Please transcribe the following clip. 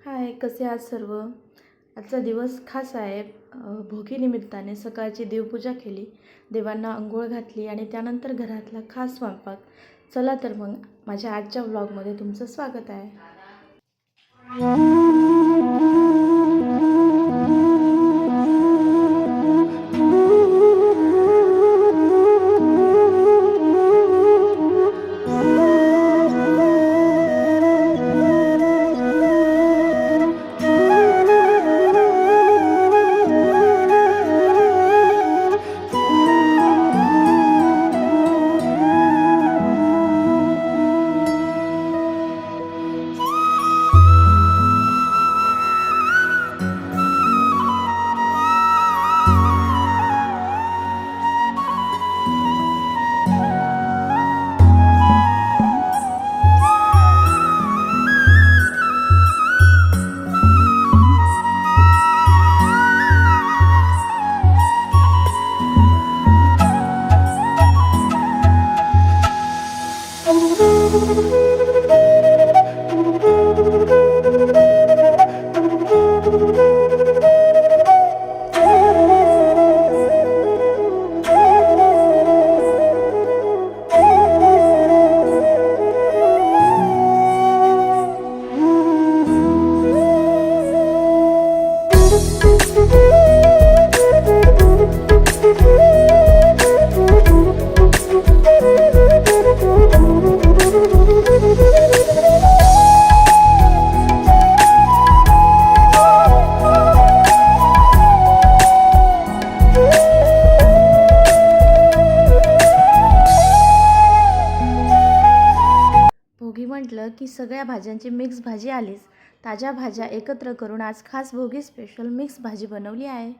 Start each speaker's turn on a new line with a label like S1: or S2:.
S1: हाय, कसे आहात सर्व? आजचा दिवस खास आहे. भोगी निमित्ताने सकाळची देवपूजा केली, देवांना अंघोळ घातली आणि त्यानंतर घरातला खास स्वयंपाक. चला तर मग माझ्या आजच्या व्लॉगमध्ये तुमचं स्वागत आहे. भोगी म्हटलं की सगळ्या भाज्यांची मिक्स भाजी आलीच. ताज्या भाज्या एकत्र करून आज खास भोगी स्पेशल मिक्स भाजी बनवली आहे.